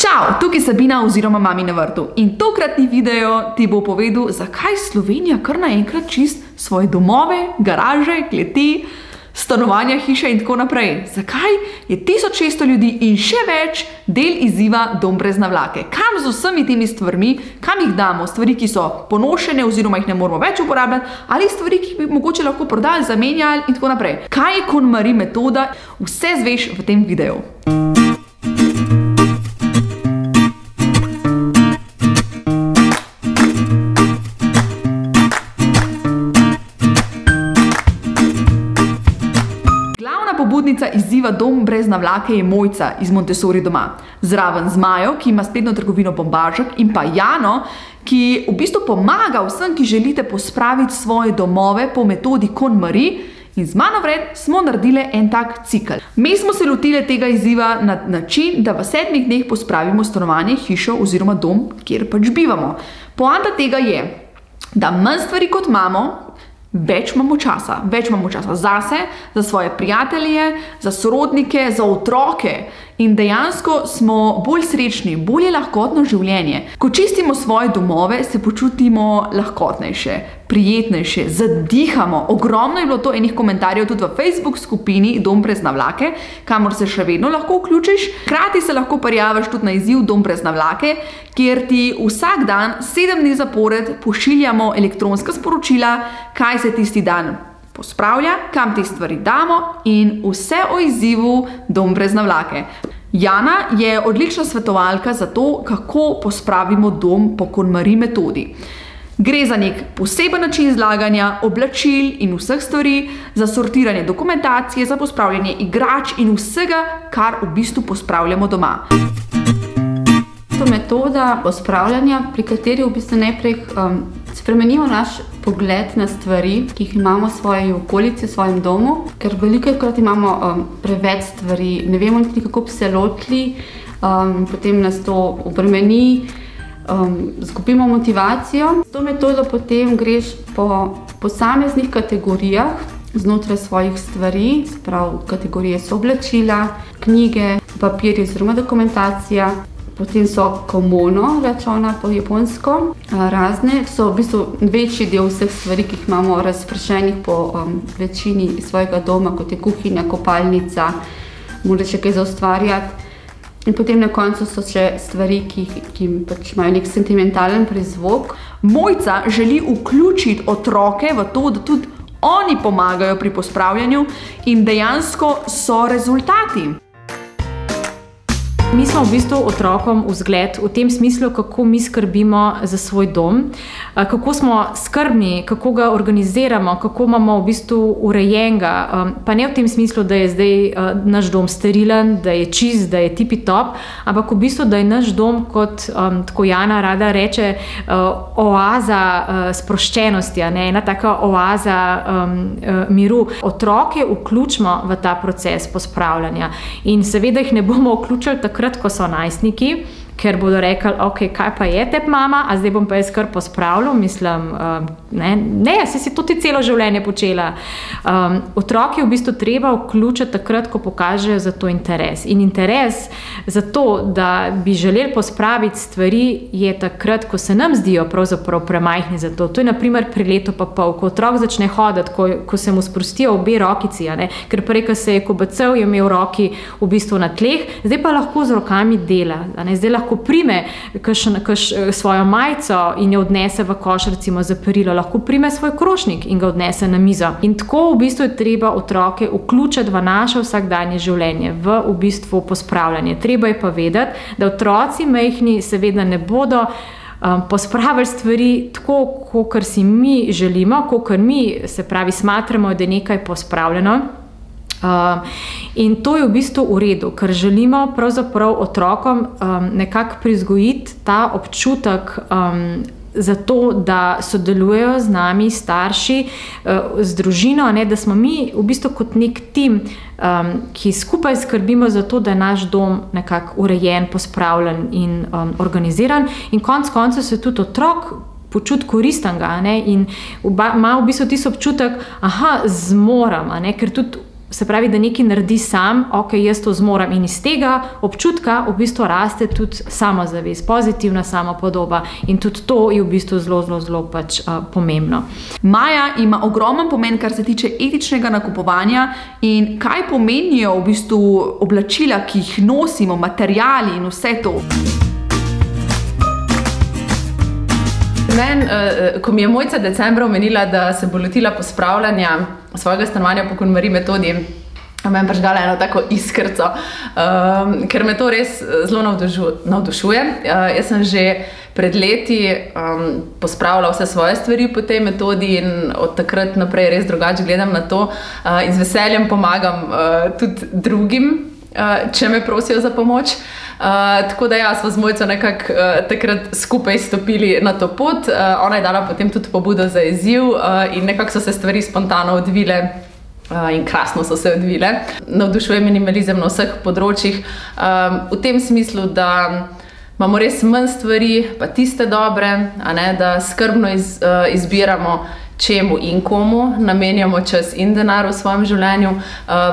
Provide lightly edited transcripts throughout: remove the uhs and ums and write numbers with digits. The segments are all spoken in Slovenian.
Čau, tukaj Sabina oziroma Mami na vrtu in tokratni video ti bo povedal, zakaj Slovenija kar naenkrat čist svoje domove, garaže, kleti, stanovanja, hiše in tako naprej. Zakaj je 1600 ljudi in še več del izziva Dom brez navlake? Kam z vsemi temi stvarmi, kam jih damo? Stvari, ki so ponošene oziroma jih ne moramo več uporabljati, ali stvari, ki bi mogoče lahko prodali, zamenjali in tako naprej. Kaj je KonMari metoda? Vse zveš v tem videu. Pobudnica izziva Dom brez navlake je Mojca iz Montessori doma. Zraven Zmajo, ki ima spletno trgovino Bombažek, in pa Jano, ki v bistvu pomaga vsem, ki želite pospraviti svoje domove po metodi KonMari, in z mano vred smo naredili en tak cikel. Mi smo se lotili tega izziva na način, da v 7 dneh pospravimo stanovanje, hišo oziroma dom, kjer pač bivamo. Poanta tega je, da manj stvari kot imamo, več imamo časa zase, za svoje prijatelje, za sorodnike, za otroke in dejansko smo bolj srečni, bolj lahkotno življenje. Ko čistimo svoje domove, se počutimo lahkotnejše, prijetnejše, zadihamo. Ogromno je bilo to enih komentarjev tudi v Facebook skupini Dom brez navlake, kamor se še vedno lahko vključiš. Hkrati se lahko prijaviš tudi na izziv Dom brez navlake, kjer ti vsak dan 7 dni zapored pošiljamo elektronska sporočila, kaj se tisti dan pospravlja, kam te stvari damo in vse o izzivu Dom brez navlake. Jana je odlična svetovalka za to, kako pospravimo dom po KonMari metodi. Gre za nek poseben način zlaganja, oblačil in vseh stvari, za sortiranje dokumentacije, za pospravljanje igrač in vsega, kar v bistvu pospravljamo doma. To je metoda pospravljanja, pri kateri v bistvu najprej spremenimo naš pogled na stvari, ki jih imamo v svoji okolici, v svojem domu, ker velikokrat imamo preveč stvari, ne vemo niti kako bi se lotili, potem nas to obremeni, izgubimo motivacijo. S to metodo potem greš po posameznih kategorijah znotraj svojih stvari, sprav kategorije so oblačila, knjige, papirji oziroma dokumentacija. Potem so komono, rečena po japonsko, razne, so v bistvu večji del vseh stvari, ki jih imamo razpršenih po večini svojega doma, kot je kuhinja, kopalnica, moraš še kaj za ustvarjati. In potem na koncu so še stvari, ki pač imajo nek sentimentalen prizvok. Mojca želi vključiti otroke v to, da tudi oni pomagajo pri pospravljanju in dejansko so rezultati. Mi smo v bistvu otrokom vzgled v tem smislu, kako mi skrbimo za svoj dom, kako smo skrbni, kako ga organiziramo, kako imamo v bistvu urejenega, pa ne v tem smislu, da je zdaj naš dom sterilen, da je čist, da je tipi-top, ampak v bistvu, da je naš dom, kot tako Jana rada reče, oaza sproščenosti, ena taka oaza miru. Otroke vključimo v ta proces pospravljanja in seveda jih ne bomo vključili takrat, ko so najstniki, ker bodo rekli, ok, kaj pa je tep mama, a zdaj bom pa jaz kar pospravljal, mislim, ne, si to ti celo življenje počela. Otroke v bistvu treba vključiti takrat, ko pokažejo za to interes. In interes za to, da bi želeli pospraviti stvari, je takrat, ko se nam zdijo pravzaprav premajhni za to. To je na primer pri letu pa pol, ko otrok začne hoditi, ko se mu sprostijo obe rokici, ker prej, ko se je kobacel, je imel roki v bistvu na tleh, zdaj pa lahko z rokami dela, zdaj lahko prime svojo majico in jo odnese v koš, recimo za perilo, lahko prime svoj krožnik in ga odnese na mizo. In tako v bistvu je treba otroke vključiti v naše vsakdanje življenje, v bistvu pospravljanje. Treba je pa vedeti, da otroci majhni seveda ne bodo pospravili stvari tako, kakor si mi želimo, kakor mi, se pravi, smatramo, da je nekaj pospravljeno. In to je v bistvu v redu, ker želimo pravzaprav otrokom nekako prizgojiti ta občutek za to, da sodelujejo z nami starši, z družino, da smo mi v bistvu kot nek tim, ki skupaj skrbimo za to, da je naš dom nekako urejen, pospravljen in organiziran. In konec koncev se tudi otrok počuti koristnega in ima v bistvu tisti občutek, zmorem, ker tudi se pravi, da nekaj naredi sam, ok, jaz to zmorem, in iz tega občutka v bistvu raste tudi samozavest, pozitivna samopodoba, in tudi to je v bistvu zelo pač pomembno. Maja ima ogromen pomen, kar se tiče etičnega nakupovanja, in kaj pomenijo v bistvu oblačila, ki jih nosimo, materiali in vse to. Ko mi je Mojca decembra omenila, da se bo lotila pospravljanja svojega stanovanja po KonMari metodi, me je prižgala eno tako iskrco, ker me to res zelo navdušuje. Jaz sem že pred leti pospravila vse svoje stvari po tej metodi in od takrat naprej res drugače gledam na to in z veseljem pomagam tudi drugim, če me prosijo za pomoč. Tako da ja, smo z Mojco nekako takrat skupaj stopili na to pot. Ona je dala potem tudi pobudo za izziv in nekako so se stvari spontano odvile in krasno so se odvile. Navdušuje minimalizem na vseh področjih, v tem smislu, da imamo res manj stvari, pa tiste dobre, da skrbno izbiramo, čemu in komu namenjamo čas in denar v svojem življenju.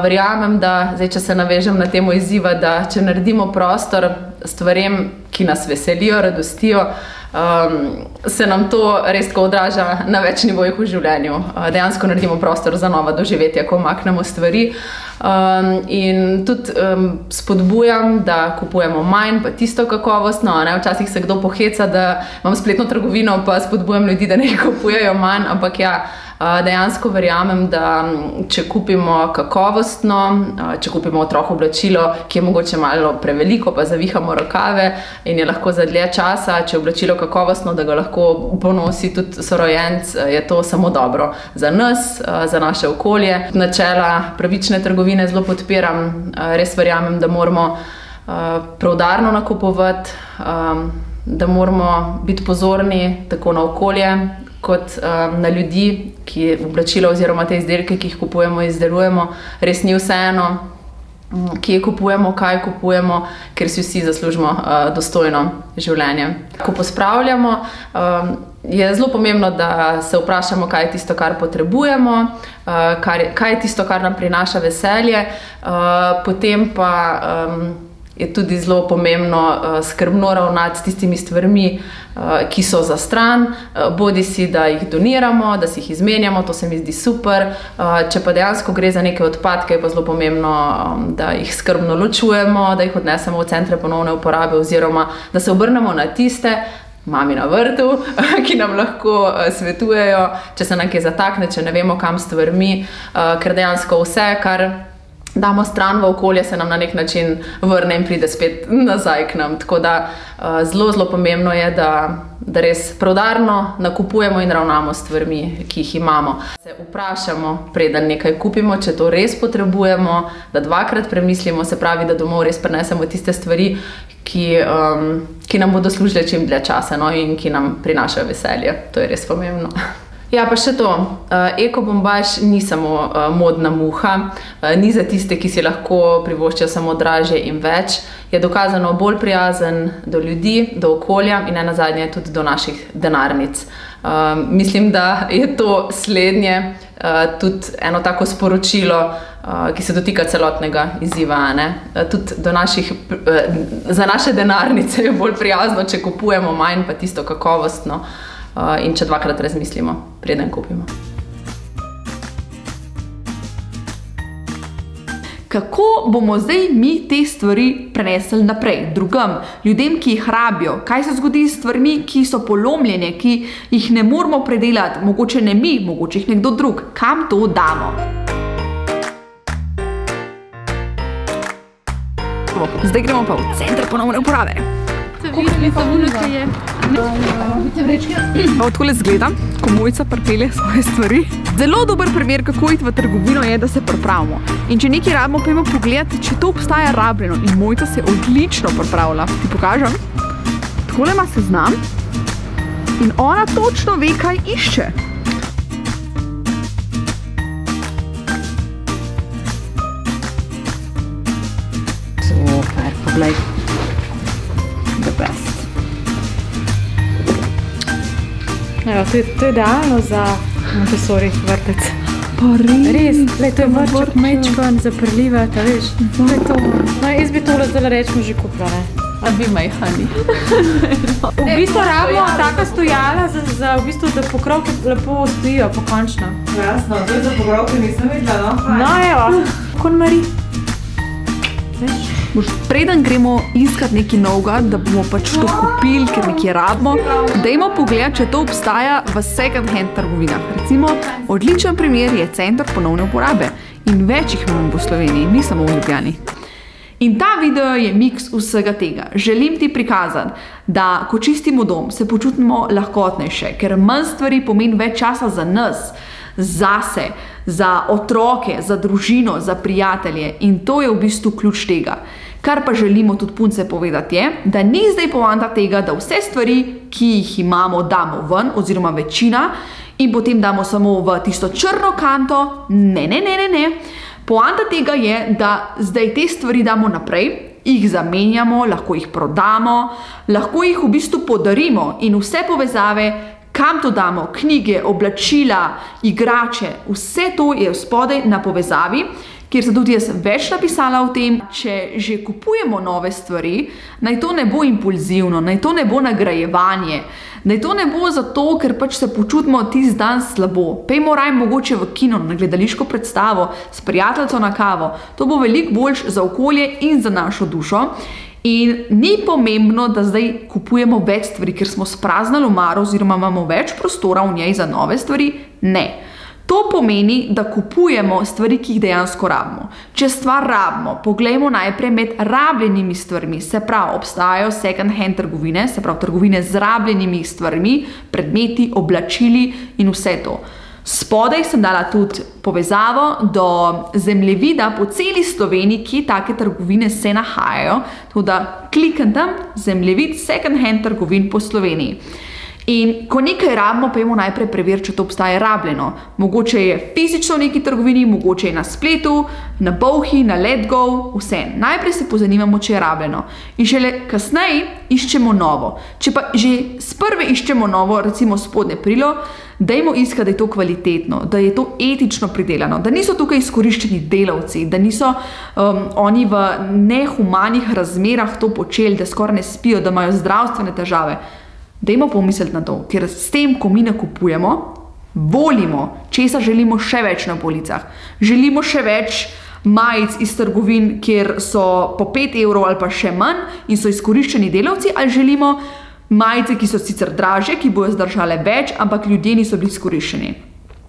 Verjamem, da, zdaj, če se navežem na temo izziva, da če naredimo prostor stvarem, ki nas veselijo, radostijo, se nam to res tako odraža na več nivojih v življenju. Dejansko naredimo prostor za nova doživetja, ko umaknemo stvari. In tudi spodbujam, da kupujemo manj, pa tisto kakovostno. Včasih se kdo poheca, da imam spletno trgovino, pa spodbujam ljudi, da ne kupujejo manj, ampak ja, dejansko verjamem, da če kupimo kakovostno, če kupimo otroku oblačilo, ki je mogoče malo preveliko, pa zavihamo rokave in je lahko za dlje časa, če je oblačilo kakovostno, da ga lahko ponosi tudi sorojenc, je to samo dobro za nas, za naše okolje. Načela pravične trgovine zelo podpiram, res verjamem, da moramo preudarno nakupovati, da moramo biti pozorni tako na okolje, kot na ljudi, ki oblačila oziroma te izdelke, ki jih kupujemo, izdelujemo. Res ni vseeno, kje kupujemo, kaj kupujemo, ker si vsi zaslužimo dostojno življenje. Ko pospravljamo, je zelo pomembno, da se vprašamo, kaj je tisto, kar potrebujemo, kaj je tisto, kar nam prinaša veselje, potem pa je tudi zelo pomembno skrbno ravnati s tistimi stvarmi, ki so za stran, bodi si, da jih doniramo, da si jih izmenjamo, to se mi zdi super. Če pa dejansko gre za neke odpadke, je pa zelo pomembno, da jih skrbno ločujemo, da jih odnesemo v centre ponovne uporabe oziroma da se obrnemo na tiste, mami na vrtu, ki nam lahko svetujejo, če se nam kaj zatakne, če ne vemo, kam s stvarmi, ker dejansko vse, kar damo stran v okolje, se nam na nek način vrne in pride spet nazaj k nam. Tako da zelo pomembno je, da res preudarno nakupujemo in ravnamo s stvarmi, ki jih imamo. Se vprašamo, preden nekaj kupimo, če to res potrebujemo, da dvakrat premislimo, se pravi, da domov res prinesemo tiste stvari, ki nam bodo služile čim dlje časa in ki nam prinašajo veselje. To je res pomembno. Ja, pa še to. Ekobombaž ni samo modna muha, ni za tiste, ki si lahko privoščijo samo dražje in več. Je dokazano bolj prijazen do ljudi, do okolja in nenazadnje tudi do naših denarnic. Mislim, da je to slednje tudi eno tako sporočilo, ki se dotika celotnega izziva. Tudi za naše denarnice je bolj prijazno, če kupujemo manj, pa tisto kakovostno. In če dvakrat razmislimo, preden kupimo. Kako bomo zdaj mi te stvari prenesli naprej, drugim, ljudem, ki jih rabijo? Kaj se zgodi s stvarmi, ki so polomljene, ki jih ne moramo predelati, mogoče ne mi, mogoče jih nekdo drug? Kam to damo? Zdaj gremo pa v center ponovne uporabe. Odkole zgleda, ko Mojca pripelje svoje stvari. Zelo dober primer, kako iti v trgovino, je, da se pripravimo. In če nekaj rabimo, pojdimo pogledati, če to obstaja rabljeno. In Mojca se odlično pripravlja. Ti pokažem. Takole ima seznam in ona točno ve, kaj išče. Super, poglej. The best. Evo, to je idealno za Montessori vrtec. Pa Res, le, to je vrček, mečkan, zaprljivata, veš. To je to. No, jaz bi tole zdaj rečemo že kupila, ne. A bi majhani. V bistvu rabimo taka stojala, za v bistvu, da pokrovke lepo stojijo, pokončno. Jasno, to je za pokrovke nisem videla, no? No, evo, KonMari. Veš? Preden gremo iskat nekaj novega, da bomo pač to kupili, ker nekaj rabimo, dajmo pogledati, če to obstaja v second hand trgovinah. Recimo, odličen primer je center ponovne uporabe in več jih imamo v Sloveniji, ni samo v Ljubljani. In ta video je miks vsega tega. Želim ti prikazati, da ko čistimo dom, se počutimo lahkotnejše, ker manj stvari pomeni več časa za nas, zase, za otroke, za družino, za prijatelje in to je v bistvu ključ tega. Kar pa želimo tudi punce povedati je, da ni zdaj poanta tega, da vse stvari, ki jih imamo, damo ven, oziroma večina, in potem damo samo v tisto črno kanto. Ne. Poanta tega je, da zdaj te stvari damo naprej, jih zamenjamo, lahko jih prodamo, lahko jih v bistvu podarimo in vse povezave, kam to damo, knjige, oblačila, igrače, vse to je spodaj na povezavi, kjer sem tudi jaz več napisala o tem, če že kupujemo nove stvari, naj to ne bo impulzivno, naj to ne bo nagrajevanje, naj to ne bo zato, ker pač se počutimo tisti dan slabo. Pejmo raje mogoče v kino, na gledališko predstavo, s prijateljco na kavo. To bo veliko boljše za okolje in za našo dušo. In ni pomembno, da zdaj kupujemo več stvari, ker smo spraznali omaro oziroma imamo več prostora v njej za nove stvari. Ne. To pomeni, da kupujemo stvari, ki jih dejansko rabimo. Če stvar rabimo, poglejmo najprej med rabljenimi stvarmi. Se pravi, obstajajo second hand trgovine, se pravi trgovine z rabljenimi stvarmi, predmeti, oblačili in vse to. Spodaj sem dala tudi povezavo do zemljevida po celi Sloveniji, kje take trgovine se nahajajo. Tako da klikam tam, zemljevid second hand trgovin po Sloveniji. In ko nekaj rabimo, pojmo najprej preveriti, če to obstaja rabljeno. Mogoče je fizično v neki trgovini, mogoče je na spletu, na Bolhi, na Letgo, vse. Najprej se pozanimamo, če je rabljeno. In šele kasneje iščemo novo. Če pa že sprve iščemo novo, recimo spodnje perilo, dajmo iskati, da je to kvalitetno, da je to etično pridelano, da niso tukaj izkoriščeni delavci, da niso oni v nehumanih razmerah to počeli, da skoraj ne spijo, da imajo zdravstvene težave. Dajmo pomisliti na to, ker s tem, ko mi nakupujemo, volimo, česa želimo še več na policah. Želimo še več majic iz trgovin, kjer so po 5 evrov ali pa še manj in so izkoriščeni delavci, ali želimo majice, ki so sicer dražje, ki bojo zdržale več, ampak ljudje niso bili izkoriščeni.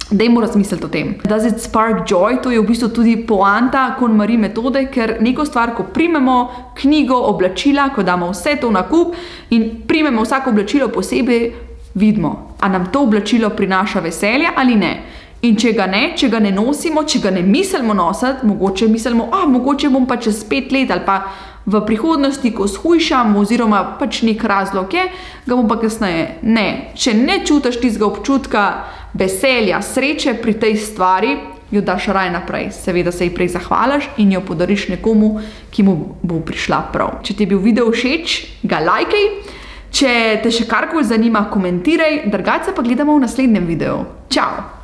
Dajmo razmisliti o tem. Does it spark joy? To je v bistvu tudi poanta KonMari metode, ker neko stvar, ko primemo knjigo, oblačila, ko damo vse to na kup in primemo vsako oblačilo posebej, vidimo, a nam to oblačilo prinaša veselje ali ne. In če ga ne nosimo, če ga ne mislimo nositi, mogoče mislimo, mogoče bom pa čez 5 let ali pa v prihodnosti, ko shujšam oziroma pač nek razlog je, ga bom pa kasneje. Ne, če ne čutiš tistega občutka veselja, sreče pri tej stvari, jo daš raje naprej. Seveda se ji prej zahvališ in jo podariš nekomu, ki mu bo prišla prav. Če ti je bil video všeč, ga lajkaj. Če te še karkoli zanima, komentiraj. Drugače pa gledamo v naslednjem videu. Čau!